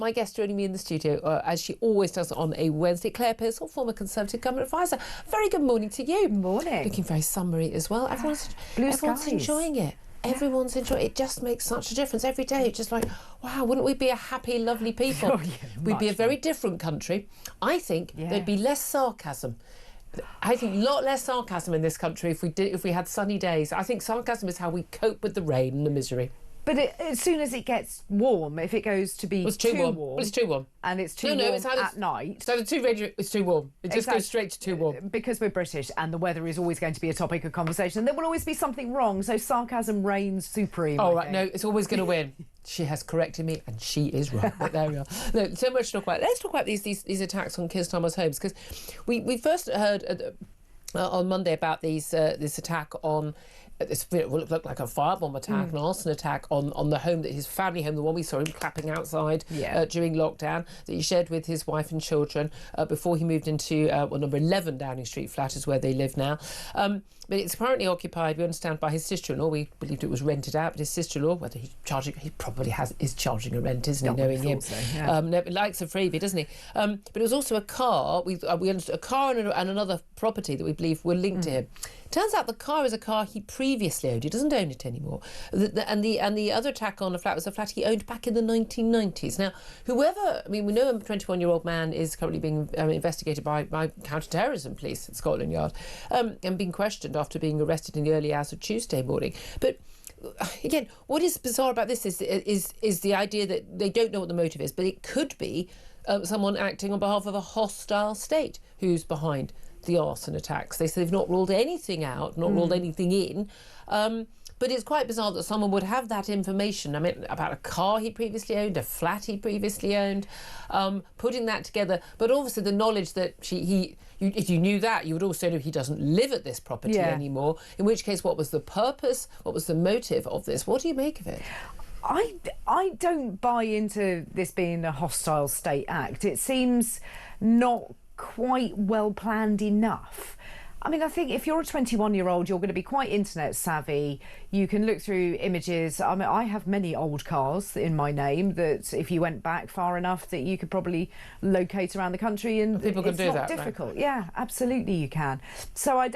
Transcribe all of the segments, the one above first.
my guest joining me in the studio, as she always does on a Wednesday, Claire Pearsall, former Conservative Government Advisor. Very good morning to you. Good morning. Looking very summery as well. Everyone's enjoying it. Everyone's enjoying it. It just makes such a difference every day. It's just like, wow, wouldn't we be a happy, lovely people? Oh, yeah, We'd be a very different country. I think there'd be less sarcasm. I think a lot less sarcasm in this country if we had sunny days. I think sarcasm is how we cope with the rain and the misery. But as soon as it gets warm, if it goes to be too warm. Well, it's too warm. And it's too warm at night. It's too warm. It just goes straight to too warm. Because we're British and the weather is always going to be a topic of conversation. There will always be something wrong, so sarcasm reigns supreme. Oh, right, no, it's always going to win. She has corrected me and she is right. But there we are. No, so much to talk about. Let's talk about these attacks on Keir Starmer's homes, because we first heard on Monday about this attack on this what looked like a firebomb attack, an arson attack on the home, that his family home, the one we saw him clapping outside during lockdown, that he shared with his wife and children before he moved into number 11 Downing Street flat is where they live now. But it's currently occupied, we understand, by his sister-in-law. We believed it was rented out, but his sister-in-law, whether he probably is charging a rent, isn't he, knowing him? So, yeah. Likes a freebie, doesn't he? But it was also a car. We understood a car and another property that we believe were linked to him. Turns out the car is a car he previously owned. He doesn't own it anymore. And the other attack on a flat was a flat he owned back in the 1990s. Now, we know a 21-year-old man is currently being investigated by counter-terrorism police at Scotland Yard and being questioned after being arrested in the early hours of Tuesday morning. But again, what is bizarre about this is the idea that they don't know what the motive is, but it could be someone acting on behalf of a hostile state who's behind the arson attacks. They say they've not ruled anything out, not ruled anything in. But it's quite bizarre that someone would have that information. I mean, about a car he previously owned, a flat he previously owned, putting that together. But obviously the knowledge that if you knew that, you would also know he doesn't live at this property anymore. In which case, what was the purpose? What was the motive of this? What do you make of it? I don't buy into this being a hostile state act. It seems not quite well planned enough. I mean, I think if you're a 21-year-old, you're going to be quite internet savvy. You can look through images. I mean, I have many old cars in my name that if you went back far enough that you could probably locate around the country, and people can do that. It's not difficult. Right? Yeah, absolutely you can. So I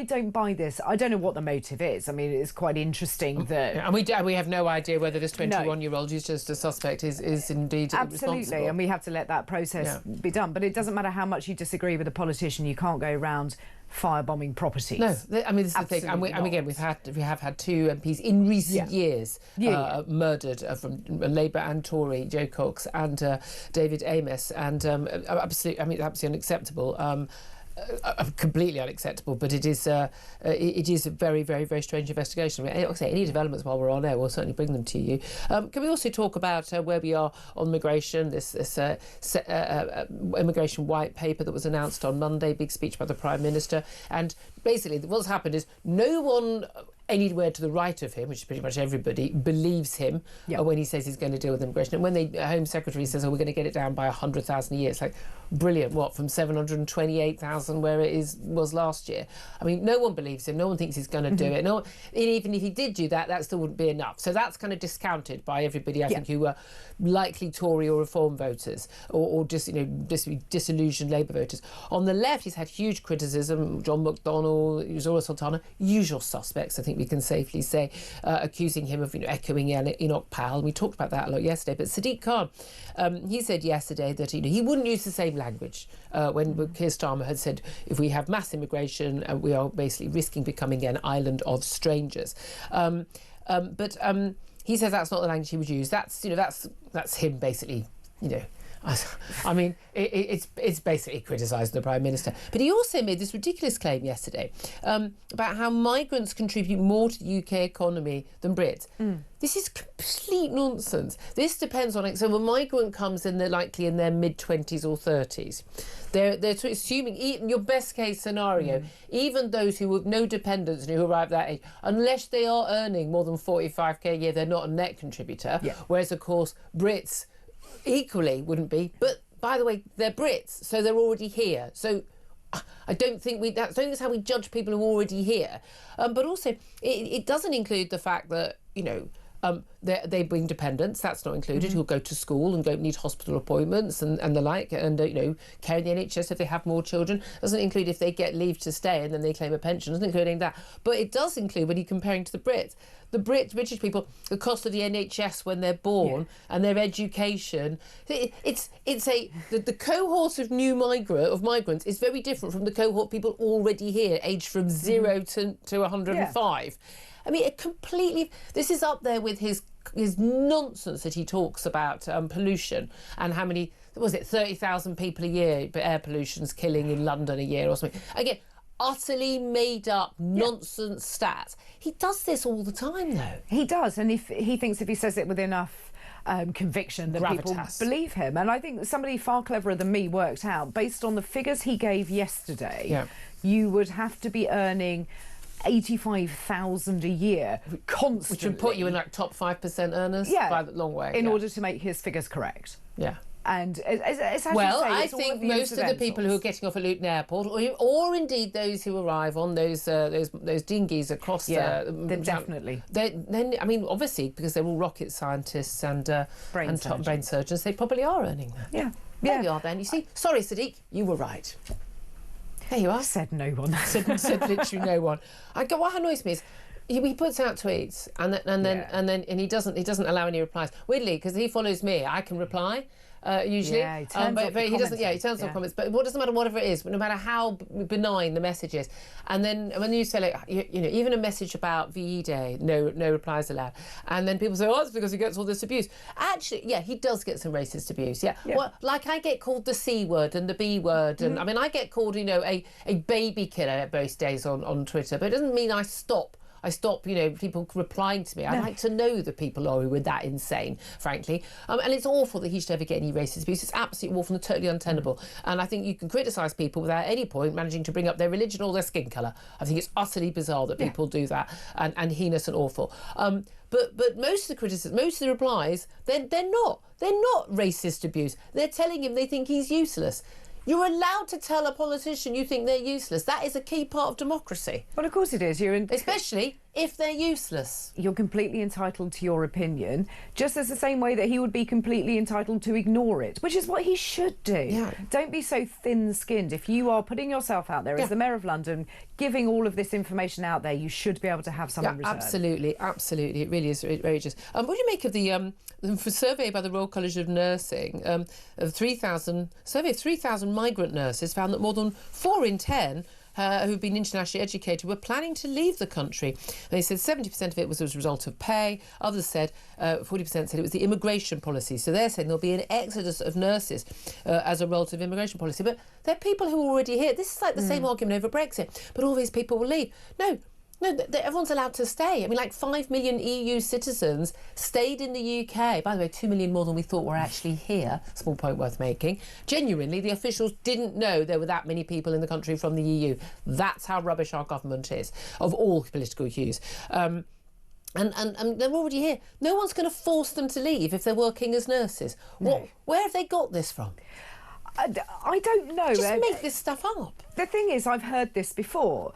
don't buy this. I don't know what the motive is. I mean, it's quite interesting that... And we have no idea whether this 21-year-old who's just a suspect is indeed absolutely responsible. And we have to let that process be done. But it doesn't matter how much you disagree with a politician, you can't go around firebombing properties. No, I mean, this is the thing. And again, we have had two MPs in recent years murdered from Labour and Tory, Joe Cox and David Amos, and absolutely unacceptable. Completely unacceptable, but it is a very, very, very strange investigation. I mean, any developments while we're on air, we'll certainly bring them to you. Can we also talk about where we are on migration, this immigration white paper that was announced on Monday, big speech by the Prime Minister, and basically what's happened is no one anywhere to the right of him, which is pretty much everybody, believes him when he says he's going to deal with immigration. And when the Home Secretary says, we're going to get it down by 100,000 a year, it's like, brilliant, what, from 728,000 where it was last year? I mean, no one believes him, no one thinks he's going to do it. No, even if he did do that, that still wouldn't be enough. So that's kind of discounted by everybody, I think, who were likely Tory or Reform voters, or just, disillusioned Labour voters. On the left, he's had huge criticism, John McDonnell, Zora Sultana, usual suspects, I think we can safely say, accusing him of echoing Enoch Powell. And we talked about that a lot yesterday. But Sadiq Khan, he said yesterday that he wouldn't use the same language when Keir Starmer had said, if we have mass immigration, we are basically risking becoming an island of strangers. But he says that's not the language he would use. That's him basically, I mean, it's basically criticising the Prime Minister. But he also made this ridiculous claim yesterday about how migrants contribute more to the UK economy than Brits. This is complete nonsense. This depends on it. So a migrant comes in, they're likely in their mid-20s or 30s. They're assuming, even your best case scenario, even those who have no dependents and who arrive at that age, unless they are earning more than 45k a year, they're not a net contributor. Whereas, of course, Brits equally wouldn't be. But by the way, they're Brits, so they're already here. So I don't think that's how we judge people who are already here. But also, it doesn't include the fact that They bring dependents, that's not included, who'll go to school and don't need hospital appointments and the like, and care in the NHS if they have more children. Doesn't include if they get leave to stay and then they claim a pension. Doesn't include any of that. But it does include, when you're comparing to the Brits, British people, the cost of the NHS when they're born and their education. The cohort of migrants is very different from the cohort of people already here, aged from 0 to 105. I mean, this is up there with his nonsense that he talks about pollution and how many, 30,000 people a year, but air pollution's killing in London a year or something. Again, utterly made up nonsense stats. He does this all the time, though. He does, and if he thinks if he says it with enough conviction that people believe him. And I think somebody far cleverer than me worked out, based on the figures he gave yesterday, you would have to be earning 85,000 a year constantly, which would put you in like top 5% earners by a long way, in order to make his figures correct. And it's I think most of the people who are getting off at Luton Airport, or indeed those who arrive on those dinghies across, then definitely. Then I mean, obviously, because they're all rocket scientists and top brain surgeons, they probably are earning that. There you are. Then you see. Sorry, Sadiq, you were right. There you are. Said no one. said literally no one. What annoys me is he puts out tweets and he doesn't allow any replies. Weirdly, because he follows me, I can reply. Usually, he turns off he doesn't. He turns off comments. But what doesn't matter, whatever it is, no matter how benign the message is. And then when you say, like, even a message about VE Day, no replies allowed. And then people say, oh, it's because he gets all this abuse. Actually, he does get some racist abuse. Well, like I get called the C word and the B word, and I mean I get called, a baby killer most days on Twitter. But it doesn't mean I stop, people replying to me. I like to know the people who are that insane, frankly. And it's awful that he should ever get any racist abuse. It's absolutely awful and totally untenable. And I think you can criticise people without at any point managing to bring up their religion or their skin colour. I think it's utterly bizarre that people do that, and heinous and awful. But most of the criticism, most of the replies, they're not racist abuse. They're telling him they think he's useless. You're allowed to tell a politician you think they're useless. That is a key part of democracy. Well, of course it is. Especially if they're useless. You're completely entitled to your opinion, just as the same way that he would be completely entitled to ignore it, which is what he should do. Don't be so thin-skinned. If you are putting yourself out there as the Mayor of London, giving all of this information out there, you should be able to have some in return. Absolutely. It really is outrageous. What do you make of the survey by the Royal College of Nursing of 3,000 migrant nurses found that more than 4 in 10 who've been internationally educated were planning to leave the country. They said 70% of it was as a result of pay. Others said, 40% said it was the immigration policy. So they're saying there'll be an exodus of nurses as a result of immigration policy. But they're people who are already here. This is like the same argument over Brexit. But all these people will leave. No, everyone's allowed to stay. I mean, like 5 million EU citizens stayed in the UK. By the way, 2 million more than we thought were actually here. Small point worth making. Genuinely, the officials didn't know there were that many people in the country from the EU. That's how rubbish our government is, of all political hues. And they're already here. No one's going to force them to leave if they're working as nurses. No. Where have they got this from? I don't know. Just make this stuff up. The thing is, I've heard this before.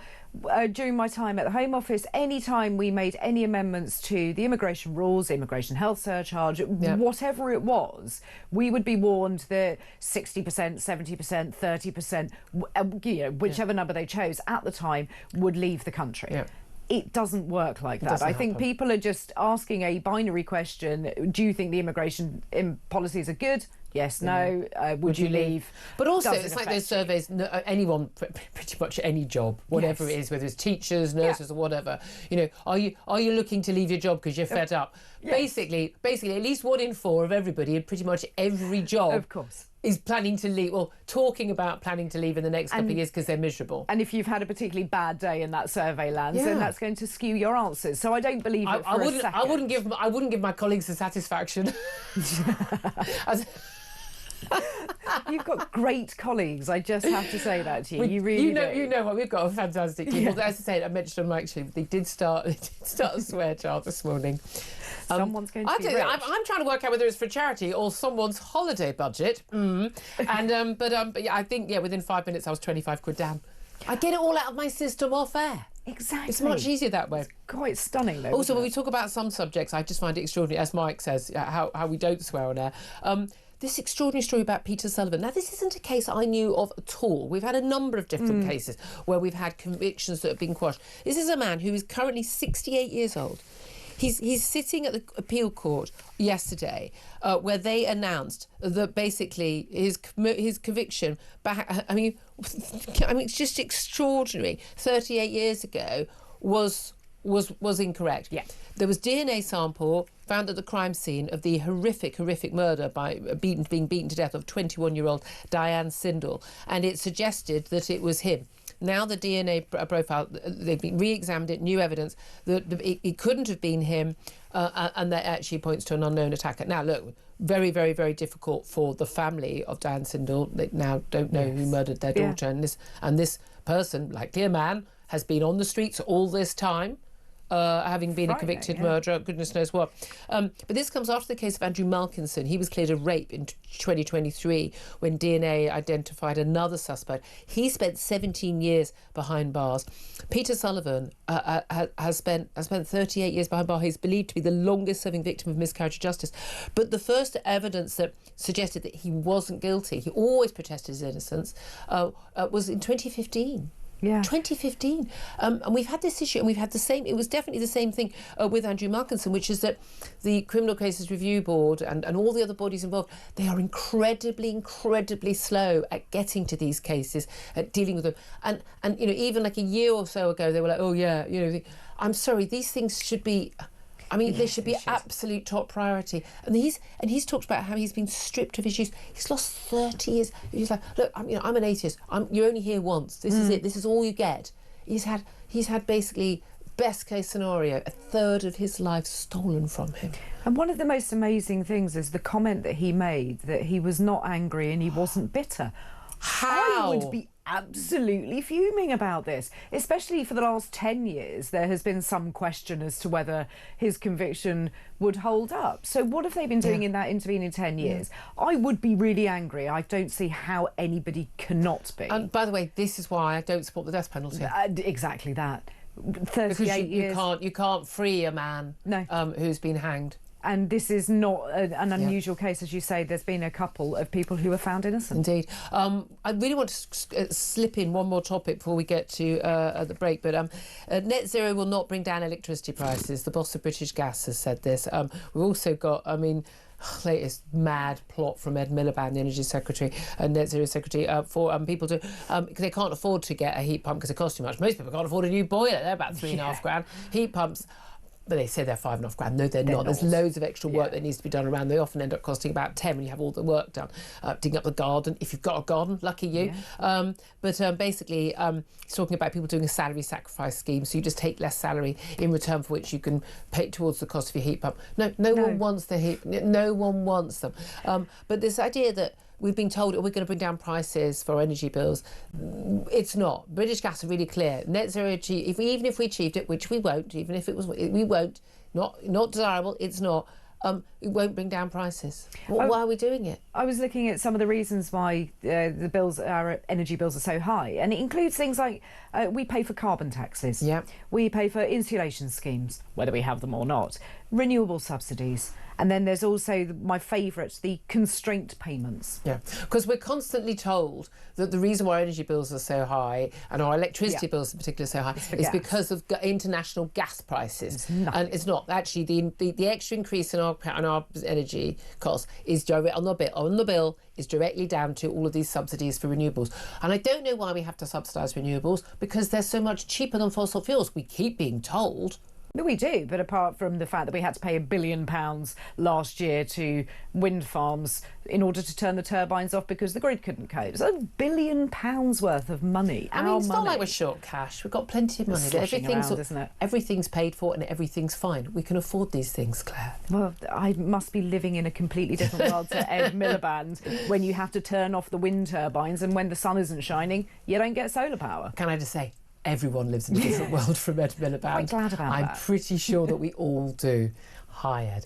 During my time at the Home Office, any time we made any amendments to the immigration rules, immigration health surcharge, whatever it was, we would be warned that 60%, 70%, 30%, whichever number they chose at the time, would leave the country. It doesn't work like that. I think people are just asking a binary question. Do you think the immigration policies are good? Yes, no. Would you leave? But also, it's like those surveys, anyone, pretty much any job, whatever it is, whether it's teachers, nurses or whatever, are you looking to leave your job because you're fed up? Basically, at least 1 in 4 of everybody in pretty much every job, of course, is planning to leave, or talking about planning to leave in the next couple of years because they're miserable. And if you've had a particularly bad day in that survey lands, then that's going to skew your answers. So I don't believe it for a second. I wouldn't give my colleagues the satisfaction. You've got great colleagues. I just have to say that to you. You really do. You know what? We've got a fantastic team. As I say, I mentioned on my actually, they did start a swear jar this morning. Someone's going to be rich. I'm trying to work out whether it's for charity or someone's holiday budget. But I think within 5 minutes I was 25 quid down. I get it all out of my system off air. Exactly. It's much easier that way. It's quite stunning, though. Also, when we talk about some subjects, I just find it extraordinary, as Mike says, how we don't swear on air. This extraordinary story about Peter Sullivan. Now, this isn't a case I knew of at all. We've had a number of different cases where we've had convictions that have been quashed. This is a man who is currently 68 years old. He's sitting at the appeal court yesterday, where they announced that basically his conviction back. I mean, it's just extraordinary. 38 years ago was incorrect. Yeah. There was DNA sample found at the crime scene of the horrific murder by being beaten to death of 21-year-old Diane Sindel, and it suggested that it was him. Now the DNA profile, they've been re-examined it, new evidence that it couldn't have been him, and that actually points to an unknown attacker. Now, look, very, very, very difficult for the family of Diane Sindel. They now don't know who murdered their daughter, and this person, likely a man, has been on the streets all this time. Having been a convicted murderer, goodness knows what. But this comes after the case of Andrew Malkinson. He was cleared of rape in 2023 when DNA identified another suspect. He spent 17 years behind bars. Peter Sullivan has spent 38 years behind bars. He's believed to be the longest-serving victim of miscarriage of justice. But the first evidence that suggested that he wasn't guilty, he always protested his innocence, was in 2015. Yeah. 2015. And we've had this issue, and we've had the same, it was definitely the same thing with Andrew Malkinson, which is that the Criminal Cases Review Board and all the other bodies involved, they are incredibly slow at getting to these cases, at dealing with them. And even like a year or so ago, they were like, oh yeah, I'm sorry, these things should be... they should be absolute top priority. And he's talked about how he's been stripped of his youth. He's lost 30 years. He's like, look, I'm an atheist. You're only here once. This is it. This is all you get. He's had basically, best case scenario, a third of his life stolen from him. And one of the most amazing things is the comment that he made, that he was not angry and he wasn't bitter. How? I would be absolutely fuming about this, especially for the last 10 years. There has been some question as to whether his conviction would hold up. So what have they been doing in that intervening 10 years? I would be really angry. I don't see how anybody cannot be. And by the way, this is why I don't support the death penalty. Exactly that. 38 years. You can't free a man who's been hanged. And this is not an unusual case, as you say. There's been a couple of people who were found innocent. Indeed. I really want to slip in one more topic before we get to the break. But net zero will not bring down electricity prices. The boss of British Gas has said this. We've also got, latest mad plot from Ed Miliband, the Energy Secretary and Net Zero Secretary, for people to, because they can't afford to get a heat pump because it costs too much. Most people can't afford a new boiler. They're about £3,500. Heat pumps, but they say they're £5,500. No, they're not. There's loads of extra work that needs to be done around. They often end up costing about 10 when you have all the work done. Digging up the garden, if you've got a garden, lucky you. But basically, he's talking about people doing a salary sacrifice scheme. So you just take less salary in return for which you can pay towards the cost of your heat pump. No one wants the heat. No one wants them. But this idea that we've been told we're going to bring down prices for energy bills. It's not. British Gas are really clear. Net zero, even if we achieved it, which we won't, even if it was, we won't. Not desirable. It's not. It won't bring down prices. Why are we doing it? I was looking at some of the reasons why our energy bills are so high, and it includes things like we pay for carbon taxes. Yeah. We pay for insulation schemes, whether we have them or not. Renewable subsidies. And then there's also my favourite, the constraint payments. Yeah, because we're constantly told that the reason why energy bills are so high, and our electricity bills in particular are so high, is because of international gas prices. And it's not. Actually, the extra increase in our energy costs is direct on the bill is directly down to all of these subsidies for renewables. And I don't know why we have to subsidise renewables, because they're so much cheaper than fossil fuels. We keep being told. No, we do, but apart from the fact that we had to pay £1 billion last year to wind farms in order to turn the turbines off because the grid couldn't cope. It's £1 billion worth of money. It's not like we're short cash. We've got plenty of money. Everything's paid for and everything's fine. We can afford these things, Claire. Well, I must be living in a completely different world to Ed Miliband, when you have to turn off the wind turbines and when the sun isn't shining, you don't get solar power. Can I just say, everyone lives in a different world from Ed Miliband. I'm quite glad about that. I'm pretty sure that we all do. Hi, Ed.